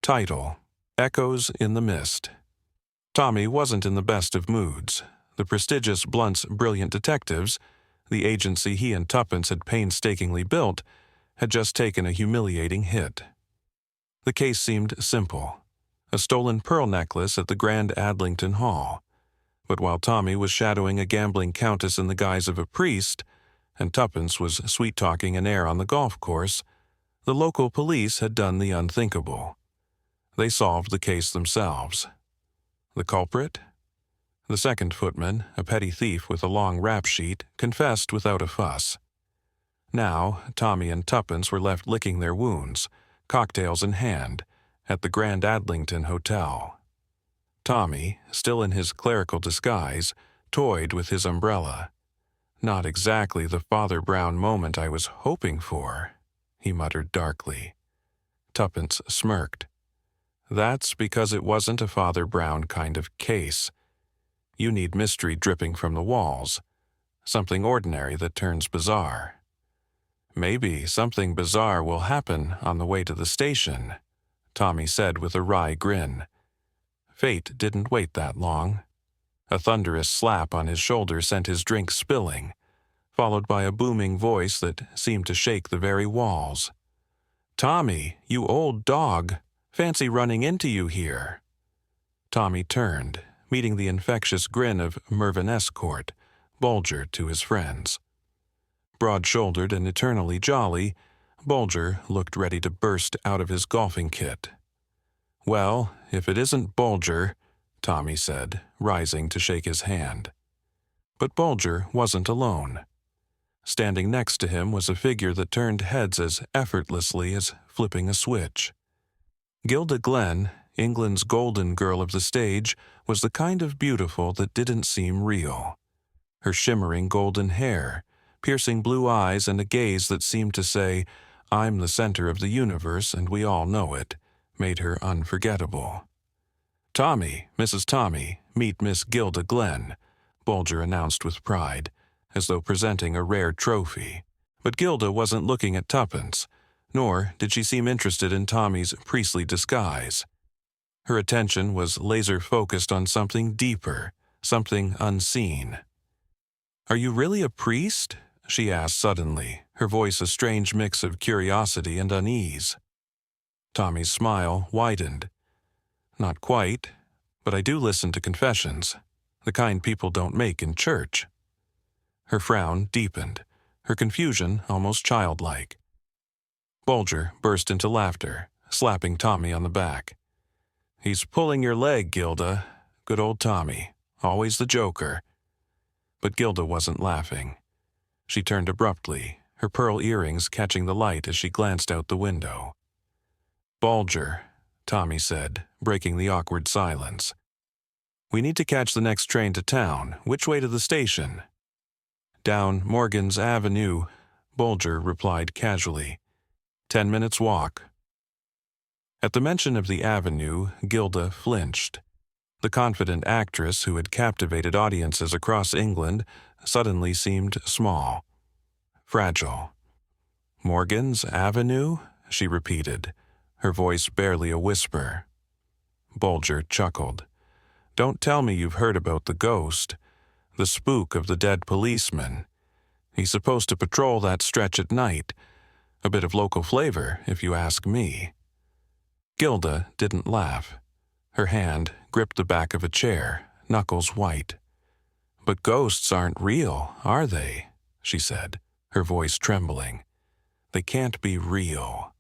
Title: Echoes in the Mist. Tommy wasn't in the best of moods. The prestigious Blunt's brilliant detectives, the agency he and Tuppence had painstakingly built, had just taken a humiliating hit. The case seemed simple: a stolen pearl necklace at the Grand Adlington Hall. But while Tommy was shadowing a gambling countess in the guise of a priest, and Tuppence was sweet-talking an heir on the golf course, the local police had done the unthinkable. They solved the case themselves. The culprit? The second footman, a petty thief with a long rap sheet, confessed without a fuss. Now, Tommy and Tuppence were left licking their wounds, cocktails in hand, at the Grand Adlington Hotel. Tommy, still in his clerical disguise, toyed with his umbrella. "Not exactly the Father Brown moment I was hoping for," he muttered darkly. Tuppence smirked. "That's because it wasn't a Father Brown kind of case. You need mystery dripping from the walls, something ordinary that turns bizarre." "Maybe something bizarre will happen on the way to the station," Tommy said with a wry grin. Fate didn't wait that long. A thunderous slap on his shoulder sent his drink spilling, followed by a booming voice that seemed to shake the very walls. "Tommy, you old dog! Fancy running into you here." Tommy turned, meeting the infectious grin of Mervyn Escort, Bulger to his friends. Broad-shouldered and eternally jolly, Bulger looked ready to burst out of his golfing kit. "Well, if it isn't Bulger," Tommy said, rising to shake his hand. But Bulger wasn't alone. Standing next to him was a figure that turned heads as effortlessly as flipping a switch. Gilda Glen, England's golden girl of the stage, was the kind of beautiful that didn't seem real. Her shimmering golden hair, piercing blue eyes, and a gaze that seemed to say, "I'm the center of the universe and we all know it," made her unforgettable. "Tommy, Mrs. Tommy, meet Miss Gilda Glen," Bulger announced with pride, as though presenting a rare trophy. But Gilda wasn't looking at Tuppence, nor did she seem interested in Tommy's priestly disguise. Her attention was laser-focused on something deeper, something unseen. "Are you really a priest?" she asked suddenly, her voice a strange mix of curiosity and unease. Tommy's smile widened. "Not quite, but I do listen to confessions, the kind people don't make in church." Her frown deepened, her confusion almost childlike. Bulger burst into laughter, slapping Tommy on the back. "He's pulling your leg, Gilda. Good old Tommy, always the joker." But Gilda wasn't laughing. She turned abruptly, her pearl earrings catching the light as she glanced out the window. "Bulger," Tommy said, breaking the awkward silence. "We need to catch the next train to town. Which way to the station?" "Down Morgan's Avenue," Bulger replied casually. 10 minutes walk." At the mention of the avenue, Gilda flinched. The confident actress who had captivated audiences across England suddenly seemed small, fragile. "Morgan's Avenue?" she repeated, her voice barely a whisper. Bulger chuckled. "Don't tell me you've heard about the ghost, the spook of the dead policeman. He's supposed to patrol that stretch at night. A bit of local flavor, if you ask me." Gilda didn't laugh. Her hand gripped the back of a chair, knuckles white. "But ghosts aren't real, are they?" she said, her voice trembling. "They can't be real."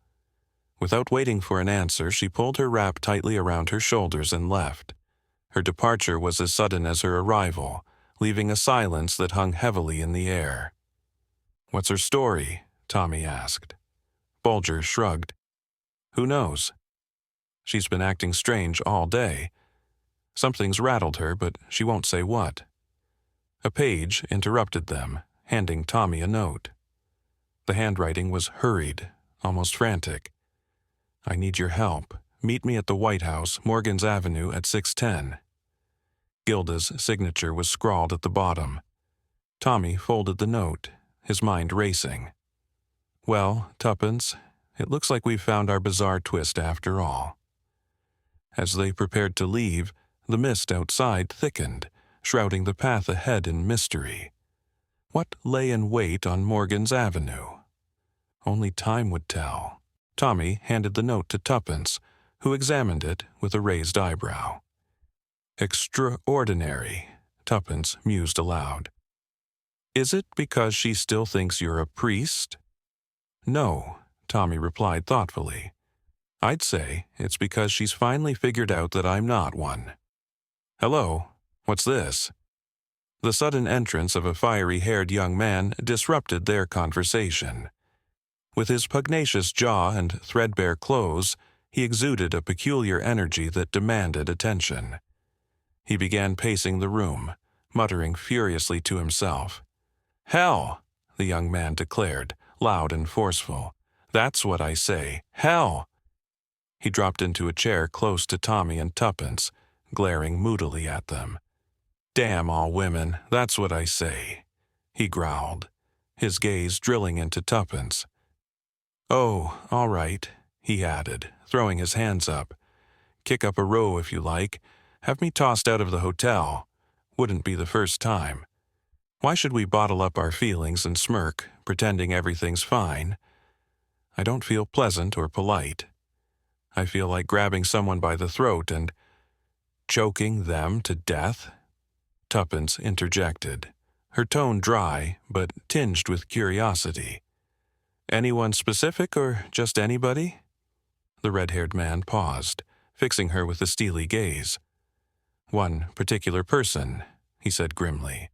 Without waiting for an answer, she pulled her wrap tightly around her shoulders and left. Her departure was as sudden as her arrival, leaving a silence that hung heavily in the air. "What's her story?" Tommy asked. Bulger shrugged. "Who knows? She's been acting strange all day. Something's rattled her, but she won't say what." A page interrupted them, handing Tommy a note. The handwriting was hurried, almost frantic. "I need your help. Meet me at the White House, Morgan's Avenue at 6:10. Gilda's signature was scrawled at the bottom. Tommy folded the note, his mind racing. "Well, Tuppence, it looks like we've found our bizarre twist after all." As they prepared to leave, the mist outside thickened, shrouding the path ahead in mystery. What lay in wait on Morgan's Avenue? Only time would tell. Tommy handed the note to Tuppence, who examined it with a raised eyebrow. Extraordinary, Tuppence mused aloud. Is it because she still thinks you're a priest? No, Tommy replied thoughtfully. I'd say it's because she's finally figured out that I'm not one. Hello, what's this? The sudden entrance of a fiery-haired young man disrupted their conversation. With his pugnacious jaw and threadbare clothes, he exuded a peculiar energy that demanded attention. He began pacing the room, muttering furiously to himself. Hell, the young man declared, loud and forceful. That's what I say. Hell! He dropped into a chair close to Tommy and Tuppence, glaring moodily at them. Damn all women, that's what I say, he growled, his gaze drilling into Tuppence. Oh, all right, he added, throwing his hands up. Kick up a row if you like. Have me tossed out of the hotel. Wouldn't be the first time. Why should we bottle up our feelings and smirk, pretending everything's fine? I don't feel pleasant or polite. I feel like grabbing someone by the throat and choking them to death. Tuppence interjected, her tone dry but tinged with curiosity. Anyone specific or just anybody? The red-haired man paused, fixing her with a steely gaze. One particular person, he said grimly.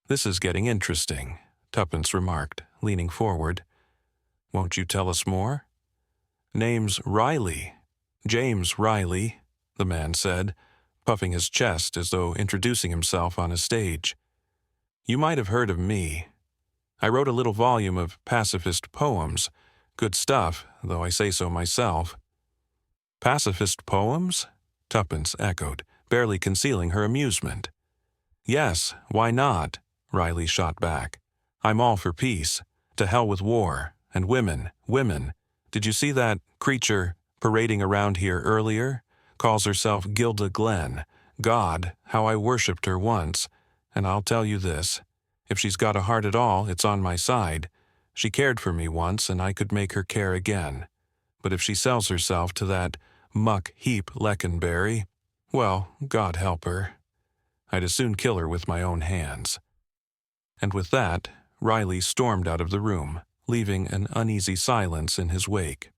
This is getting interesting, Tuppence remarked, leaning forward. Won't you tell us more? Name's Riley. James Riley, the man said, puffing his chest as though introducing himself on a stage. You might have heard of me. I wrote a little volume of pacifist poems. Good stuff, though I say so myself. Pacifist poems? Tuppence echoed, barely concealing her amusement. Yes, why not? Riley shot back. I'm all for peace. To hell with war. And women. Did you see that creature parading around here earlier? Calls herself Gilda Glen. God, how I worshipped her once. And I'll tell you this. If she's got a heart at all, it's on my side. She cared for me once, and I could make her care again. But if she sells herself to that muck heap Leckenberry, well, God help her. I'd as soon kill her with my own hands. And with that, Riley stormed out of the room, leaving an uneasy silence in his wake.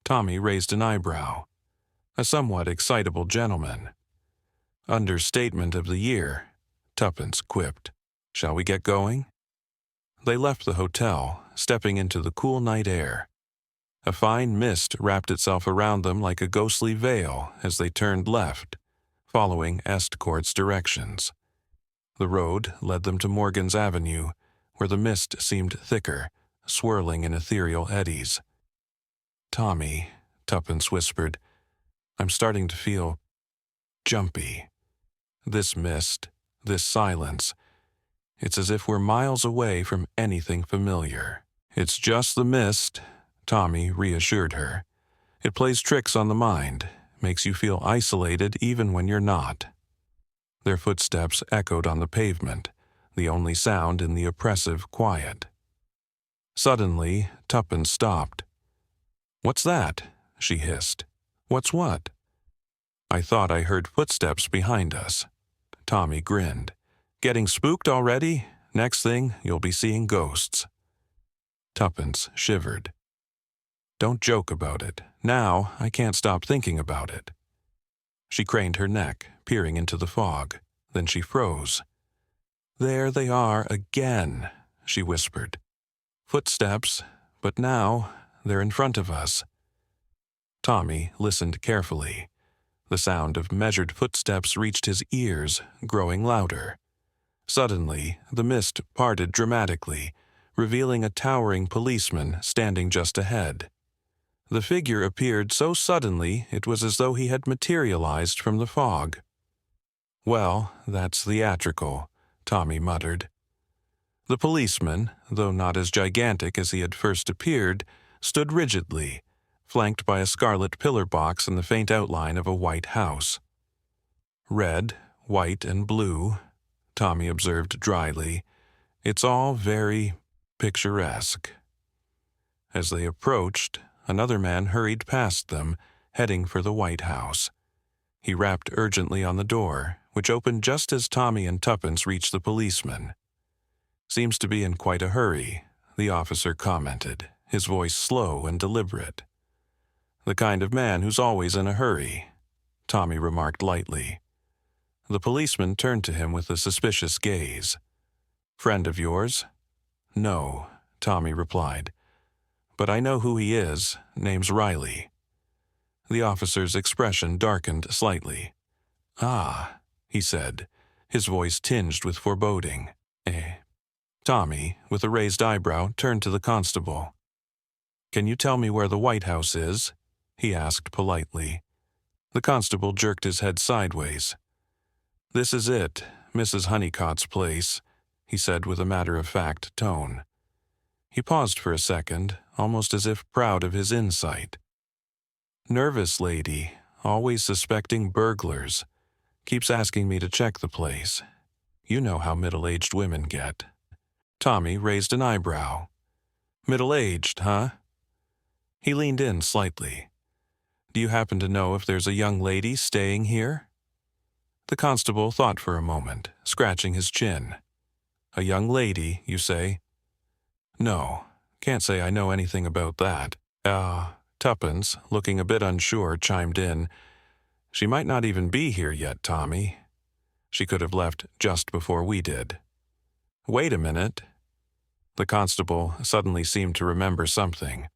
Tommy raised an eyebrow. A somewhat excitable gentleman. Understatement of the year, Tuppence quipped. Shall we get going? They left the hotel, stepping into the cool night air. A fine mist wrapped itself around them like a ghostly veil as they turned left, following Estcourt's directions. The road led them to Morgan's Avenue, where the mist seemed thicker, swirling in ethereal eddies. Tommy, Tuppence whispered, I'm starting to feel jumpy. This mist, this silence, it's as if we're miles away from anything familiar. It's just the mist, Tommy reassured her. It plays tricks on the mind, makes you feel isolated even when you're not. Their footsteps echoed on the pavement, the only sound in the oppressive quiet. Suddenly, Tuppence stopped. What's that? She hissed. What's what? I thought I heard footsteps behind us. Tommy grinned. Getting spooked already? Next thing, you'll be seeing ghosts. Tuppence shivered. Don't joke about it. Now, I can't stop thinking about it. She craned her neck, peering into the fog. Then she froze. There they are again, she whispered. Footsteps, but now they're in front of us. Tommy listened carefully. The sound of measured footsteps reached his ears, growing louder. Suddenly, the mist parted dramatically, revealing a towering policeman standing just ahead. The figure appeared so suddenly it was as though he had materialized from the fog. Well, that's theatrical, Tommy muttered. The policeman, though not as gigantic as he had first appeared, stood rigidly, flanked by a scarlet pillar box and the faint outline of a white house. "Red, white, and blue," Tommy observed dryly. "It's all very picturesque." As they approached, another man hurried past them, heading for the White House. He rapped urgently on the door, which opened just as Tommy and Tuppence reached the policeman. "Seems to be in quite a hurry," the officer commented, his voice slow and deliberate. "The kind of man who's always in a hurry," Tommy remarked lightly. The policeman turned to him with a suspicious gaze. "Friend of yours?" "No," Tommy replied. "But I know who he is. Name's Riley." The officer's expression darkened slightly. "Ah," he said, his voice tinged with foreboding. Tommy, with a raised eyebrow, turned to the constable. "Can you tell me where the White House is?" he asked politely. The constable jerked his head sideways. "This is it, Mrs. Honeycott's place," he said with a matter-of-fact tone. He paused for a second, almost as if proud of his insight. "Nervous lady, always suspecting burglars. Keeps asking me to check the place. You know how middle-aged women get." Tommy raised an eyebrow. "Middle-aged, huh?" He leaned in slightly. "Do you happen to know if there's a young lady staying here?" The constable thought for a moment, scratching his chin. "A young lady, you say?" "No, can't say I know anything about that." Tuppence, looking a bit unsure, chimed in. "She might not even be here yet, Tommy. She could have left just before we did." "Wait a minute." The constable suddenly seemed to remember something.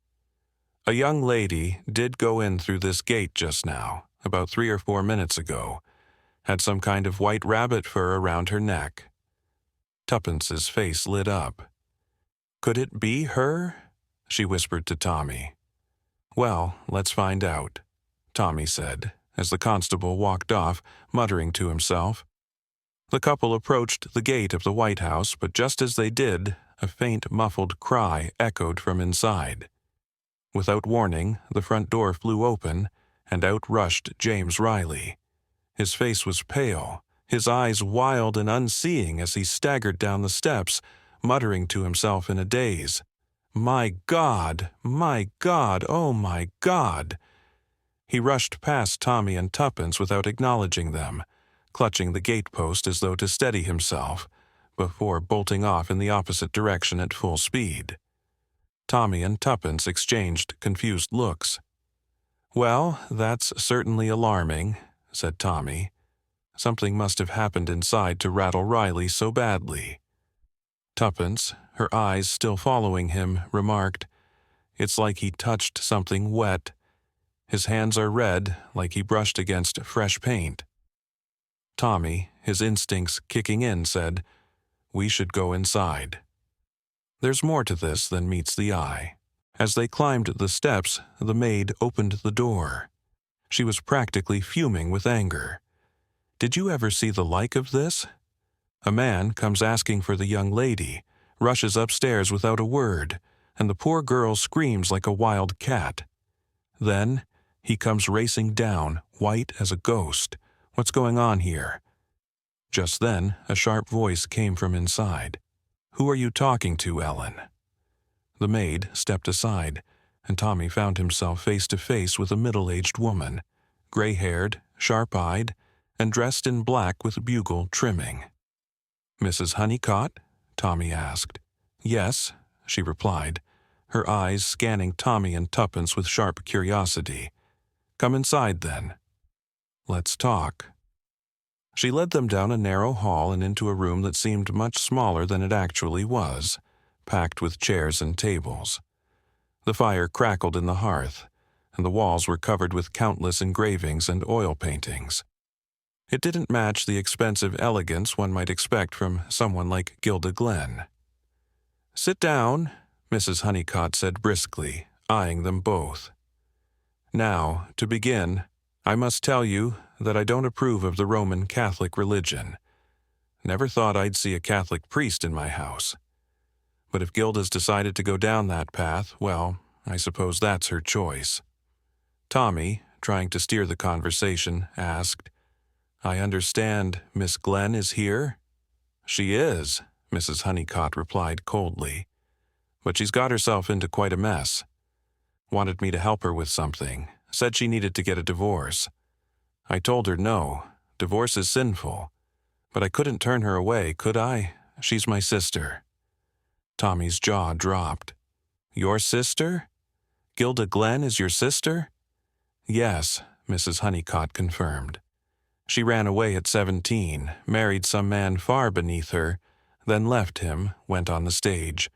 "A young lady did go in through this gate just now, about 3 or 4 minutes ago. Had some kind of white rabbit fur around her neck." Tuppence's face lit up. "Could it be her?" she whispered to Tommy. "Well, let's find out," Tommy said, as the constable walked off, muttering to himself. The couple approached the gate of the White House, but just as they did, a faint, muffled cry echoed from inside. Without warning, the front door flew open, and out rushed James Riley. His face was pale, his eyes wild and unseeing as he staggered down the steps, muttering to himself in a daze. "My God! My God! Oh, my God!" He rushed past Tommy and Tuppence without acknowledging them, clutching the gatepost as though to steady himself, before bolting off in the opposite direction at full speed. Tommy and Tuppence exchanged confused looks. "Well, that's certainly alarming," said Tommy. "Something must have happened inside to rattle Riley so badly." Tuppence, her eyes still following him, remarked, "It's like he touched something wet. His hands are red, like he brushed against fresh paint." Tommy, his instincts kicking in, said, "We should go inside." There's more to this than meets the eye. As they climbed the steps, the maid opened the door. She was practically fuming with anger. "Did you ever see the like of this? A man comes asking for the young lady, rushes upstairs without a word, and the poor girl screams like a wild cat. Then he comes racing down, white as a ghost. What's going on here?" Just then, a sharp voice came from inside. "Who are you talking to, Ellen?" The maid stepped aside, and Tommy found himself face to face with a middle-aged woman, gray-haired, sharp-eyed, and dressed in black with bugle trimming. "Mrs. Honeycott?" Tommy asked. "Yes," she replied, her eyes scanning Tommy and Tuppence with sharp curiosity. "Come inside, then. Let's talk." She led them down a narrow hall and into a room that seemed much smaller than it actually was, packed with chairs and tables. The fire crackled in the hearth, and the walls were covered with countless engravings and oil paintings. It didn't match the expensive elegance one might expect from someone like Gilda Glen. "Sit down," Mrs. Honeycott said briskly, eyeing them both. "Now, to begin, I must tell you that I don't approve of the Roman Catholic religion. Never thought I'd see a Catholic priest in my house. But if Gilda's decided to go down that path, well, I suppose that's her choice. Tommy, trying to steer the conversation, asked, "I understand Miss Glen is here?" "She is," Mrs. Honeycott replied coldly. "But she's got herself into quite a mess. Wanted me to help her with something. Said she needed to get a divorce. I told her no, divorce is sinful. But I couldn't turn her away, could I? She's my sister." Tommy's jaw dropped. "Your sister? Gilda Glen is your sister?" "Yes," Mrs. Honeycott confirmed. "She ran away at 17, married some man far beneath her, then left him, went on the stage.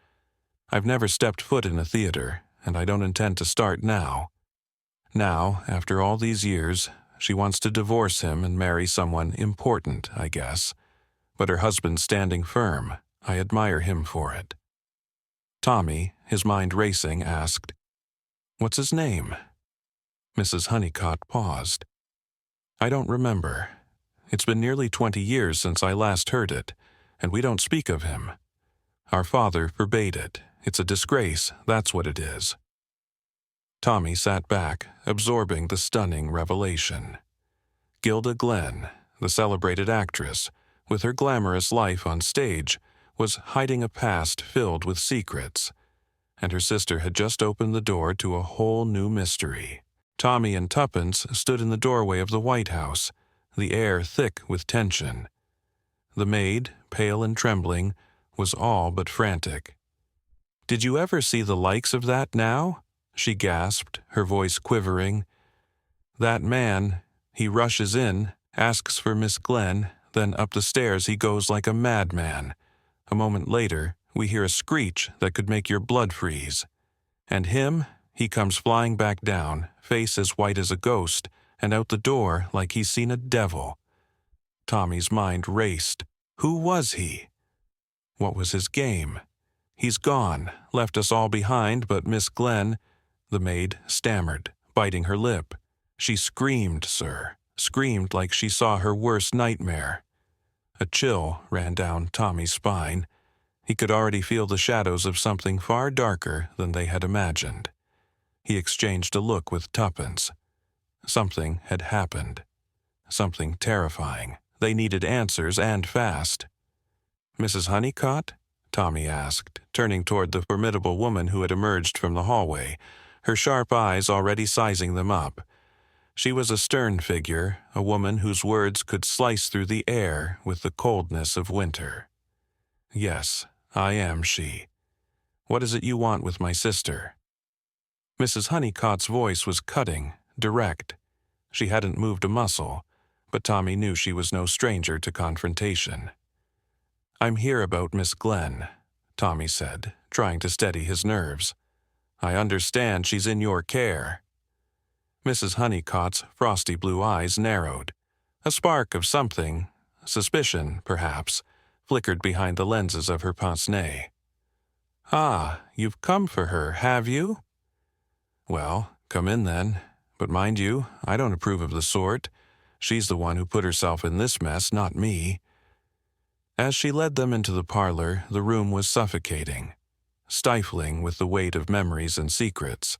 I've never stepped foot in a theater, and I don't intend to start now. Now, after all these years, she wants to divorce him and marry someone important, I guess. But her husband's standing firm. I admire him for it." Tommy, his mind racing, asked, "What's his name?" Mrs. Honeycott paused. "I don't remember. It's been nearly 20 years since I last heard it, and we don't speak of him. Our father forbade it. It's a disgrace, that's what it is." Tommy sat back, absorbing the stunning revelation. Gilda Glen, the celebrated actress, with her glamorous life on stage, was hiding a past filled with secrets, and her sister had just opened the door to a whole new mystery. Tommy and Tuppence stood in the doorway of the White House, the air thick with tension. The maid, pale and trembling, was all but frantic. "Did you ever see the likes of that now?" she gasped, her voice quivering. "That man, he rushes in, asks for Miss Glen, then up the stairs he goes like a madman. A moment later, we hear a screech that could make your blood freeze. And him, he comes flying back down, face as white as a ghost, and out the door like he's seen a devil." Tommy's mind raced. Who was he? What was his game? "He's gone, left us all behind but Miss Glen," the maid stammered, biting her lip. "She screamed, sir, screamed like she saw her worst nightmare." A chill ran down Tommy's spine. He could already feel the shadows of something far darker than they had imagined. He exchanged a look with Tuppence. Something had happened. Something terrifying. They needed answers, and fast. "Mrs. Honeycott?" Tommy asked, turning toward the formidable woman who had emerged from the hallway, her sharp eyes already sizing them up. She was a stern figure, a woman whose words could slice through the air with the coldness of winter. "Yes, I am she. What is it you want with my sister?" Mrs. Honeycott's voice was cutting, direct. She hadn't moved a muscle, but Tommy knew she was no stranger to confrontation. "I'm here about Miss Glen," Tommy said, trying to steady his nerves. "I understand she's in your care." Mrs. Honeycott's frosty blue eyes narrowed. A spark of something, suspicion, perhaps, flickered behind the lenses of her pince-nez. "Ah, you've come for her, have you?" "Well, come in then. But mind you, I don't approve of the sort. She's the one who put herself in this mess, not me." As she led them into the parlor, the room was suffocating, stifling with the weight of memories and secrets.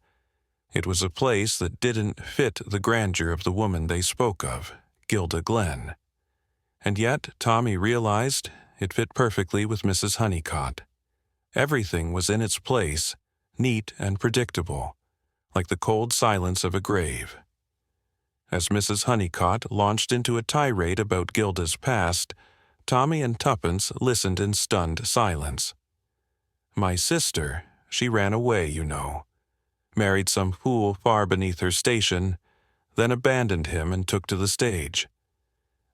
It was a place that didn't fit the grandeur of the woman they spoke of, Gilda Glen. And yet, Tommy realized, it fit perfectly with Mrs. Honeycott. Everything was in its place, neat and predictable, like the cold silence of a grave. As Mrs. Honeycott launched into a tirade about Gilda's past, Tommy and Tuppence listened in stunned silence. "My sister, she ran away, you know. Married some fool far beneath her station, then abandoned him and took to the stage.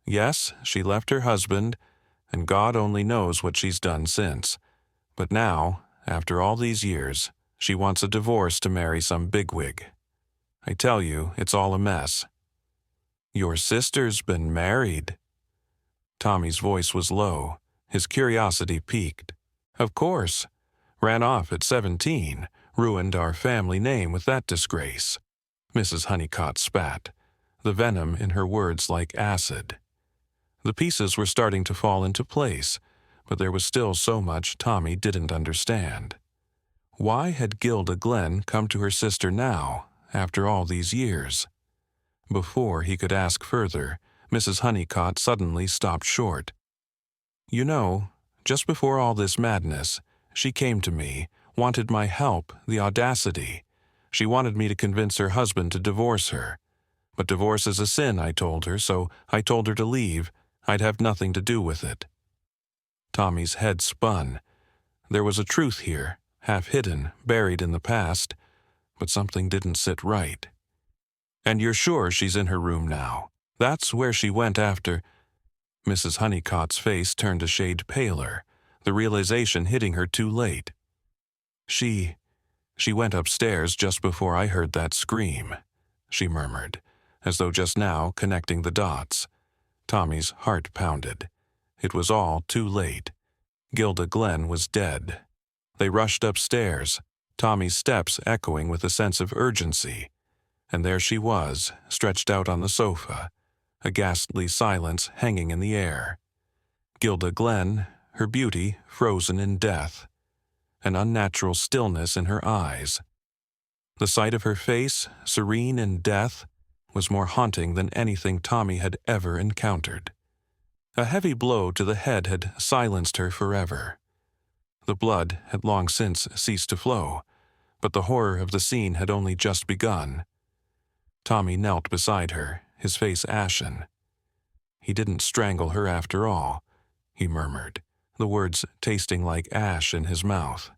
Yes, she left her husband, and God only knows what she's done since. But now, after all these years, she wants a divorce to marry some bigwig. I tell you, it's all a mess." "Your sister's been married." Tommy's voice was low, his curiosity piqued. "Of course. Ran off at 17, ruined our family name with that disgrace." Mrs. Honeycott spat, the venom in her words like acid. The pieces were starting to fall into place, but there was still so much Tommy didn't understand. Why had Gilda Glen come to her sister now, after all these years. Before he could ask further, Mrs. Honeycutt suddenly stopped short. "You know, just before all this madness, she came to me, wanted my help, the audacity. She wanted me to convince her husband to divorce her. But divorce is a sin, I told her, so I told her to leave. I'd have nothing to do with it." Tommy's head spun. There was a truth here, half hidden, buried in the past, but something didn't sit right. "And you're sure she's in her room now? That's where she went after—" Mrs. Honeycutt's face turned a shade paler, the realization hitting her too late. She went upstairs just before I heard that scream," she murmured, as though just now connecting the dots. Tommy's heart pounded. It was all too late. Gilda Glen was dead. They rushed upstairs, Tommy's steps echoing with a sense of urgency. And there she was, stretched out on the sofa, a ghastly silence hanging in the air. Gilda Glen, her beauty frozen in death, an unnatural stillness in her eyes. The sight of her face, serene in death, was more haunting than anything Tommy had ever encountered. A heavy blow to the head had silenced her forever. The blood had long since ceased to flow, but the horror of the scene had only just begun. Tommy knelt beside her, his face ashen. "He didn't strangle her after all," he murmured, the words tasting like ash in his mouth.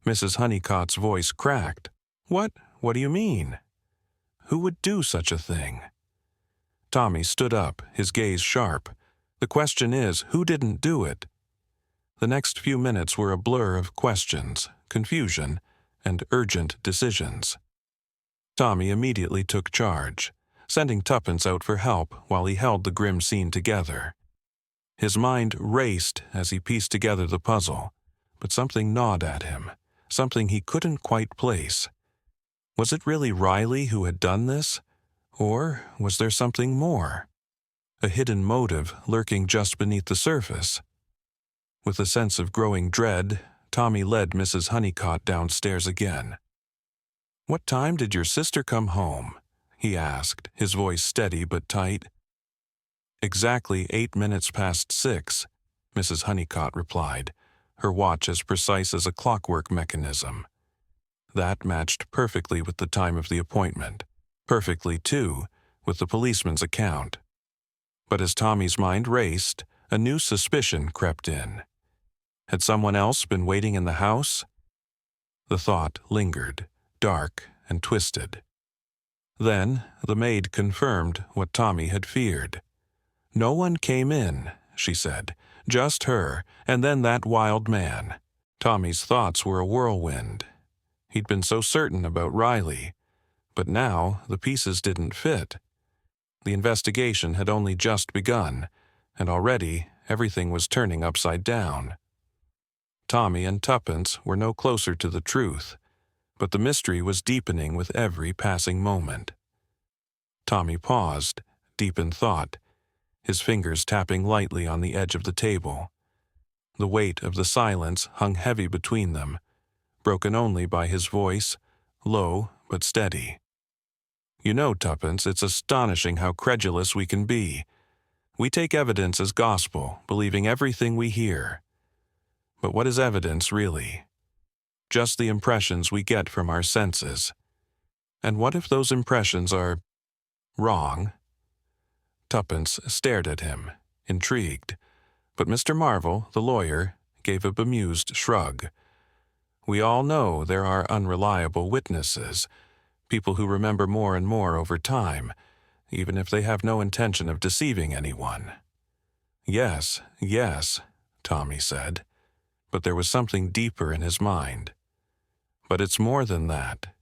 Mrs. Honeycutt's voice cracked. What do you mean? Who would do such a thing?" Tommy stood up, his gaze sharp. "The question is, who didn't do it?" The next few minutes were a blur of questions, confusion, and urgent decisions. Tommy immediately took charge, sending Tuppence out for help while he held the grim scene together. His mind raced as he pieced together the puzzle, but something gnawed at him, something he couldn't quite place. Was it really Riley who had done this? Or was there something more? A hidden motive lurking just beneath the surface? With a sense of growing dread, Tommy led Mrs. Honeycutt downstairs again. "What time did your sister come home?" he asked, his voice steady but tight. "Exactly 8 minutes past 6, Mrs. Honeycutt replied, her watch as precise as a clockwork mechanism. That matched perfectly with the time of the appointment, perfectly, too, with the policeman's account. But as Tommy's mind raced, a new suspicion crept in. Had someone else been waiting in the house? The thought lingered, dark and twisted. Then the maid confirmed what Tommy had feared. "No one came in," she said, "just her, and then that wild man." Tommy's thoughts were a whirlwind. He'd been so certain about Riley, but now the pieces didn't fit. The investigation had only just begun, and already everything was turning upside down. Tommy and Tuppence were no closer to the truth, but the mystery was deepening with every passing moment. Tommy paused, deep in thought, his fingers tapping lightly on the edge of the table. The weight of the silence hung heavy between them, broken only by his voice, low but steady. "You know, Tuppence, it's astonishing how credulous we can be. We take evidence as gospel, believing everything we hear. But what is evidence, really? Just the impressions we get from our senses. And what if those impressions are wrong?" Tuppence stared at him, intrigued, but Mr. Marvel, the lawyer, gave a bemused shrug. "We all know there are unreliable witnesses, people who remember more and more over time, even if they have no intention of deceiving anyone." Yes, Tommy said, but there was something deeper in his mind. "But it's more than that.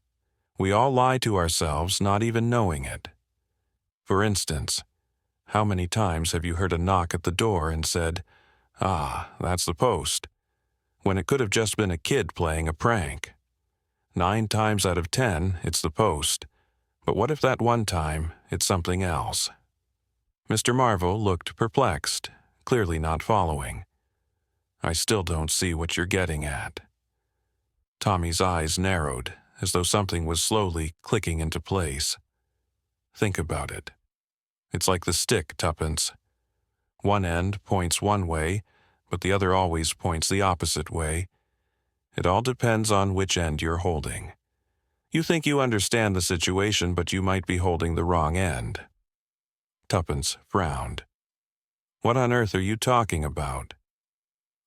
We all lie to ourselves, not even knowing it. For instance, how many times have you heard a knock at the door and said, 'Ah, that's the post,' when it could have just been a kid playing a prank? 9 times out of 10, it's the post. But what if that one time it's something else?" Mr. Marvel looked perplexed, clearly not following. "I still don't see what you're getting at." Tommy's eyes narrowed, as though something was slowly clicking into place. Think about it. It's like the stick, Tuppence. One end points one way, but the other always points the opposite way. It all depends on which end you're holding. You think you understand the situation, but you might be holding the wrong end. Tuppence frowned. What on earth are you talking about?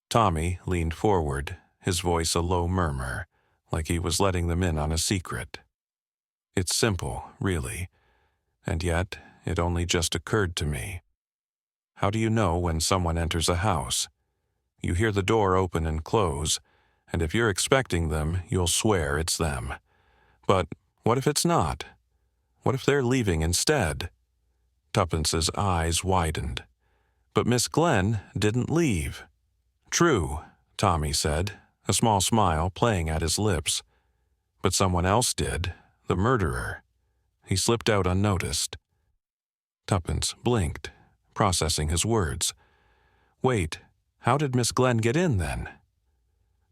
Tommy leaned forward, his voice a low murmur, like he was letting them in on a secret. It's simple, really, and yet it only just occurred to me. How do you know when someone enters a house? You hear the door open and close, and if you're expecting them, you'll swear it's them. But what if it's not? What if they're leaving instead? Tuppence's eyes widened. But Miss Glen didn't leave. True, Tommy said, a small smile playing at his lips. But someone else did, the murderer. He slipped out unnoticed. Tuppence blinked, processing his words. Wait, how did Miss Glen get in then?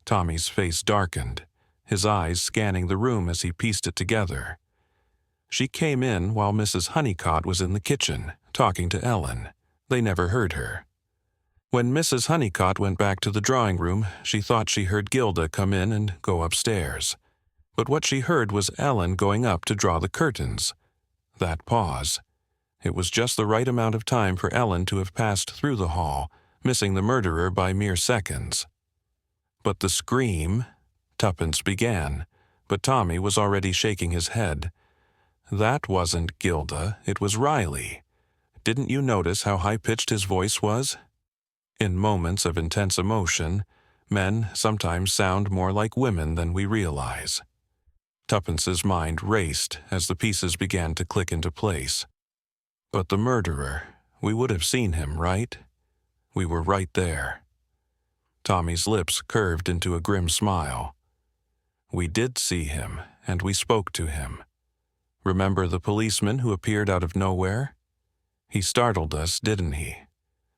Tommy's face darkened, his eyes scanning the room as he pieced it together. She came in while Mrs. Honeycutt was in the kitchen, talking to Ellen. They never heard her. When Mrs. Honeycutt went back to the drawing room, she thought she heard Gilda come in and go upstairs. But what she heard was Ellen going up to draw the curtains. That pause. It was just the right amount of time for Ellen to have passed through the hall, missing the murderer by mere seconds. But the scream, Tuppence began, but Tommy was already shaking his head. That wasn't Gilda, it was Riley. Didn't you notice how high-pitched his voice was? In moments of intense emotion, men sometimes sound more like women than we realize. Tuppence's mind raced as the pieces began to click into place. But the murderer, we would have seen him, right? We were right there. Tommy's lips curved into a grim smile. We did see him, and we spoke to him. Remember the policeman who appeared out of nowhere? He startled us, didn't he?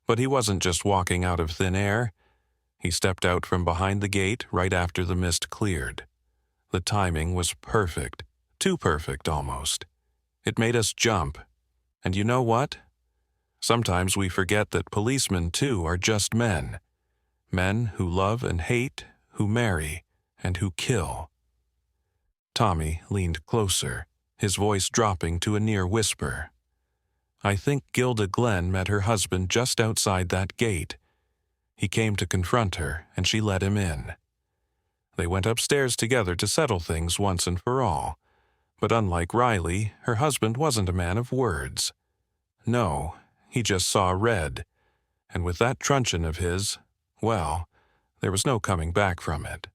But he wasn't just walking out of thin air. He stepped out from behind the gate right after the mist cleared. The timing was perfect, too perfect almost. It made us jump. And you know what? Sometimes we forget that policemen, too, are just men. Men who love and hate, who marry, and who kill. Tommy leaned closer, his voice dropping to a near whisper. I think Gilda Glen met her husband just outside that gate. He came to confront her, and she let him in. They went upstairs together to settle things once and for all. But unlike Riley, her husband wasn't a man of words. No, he just saw red. And with that truncheon of his, well, there was no coming back from it.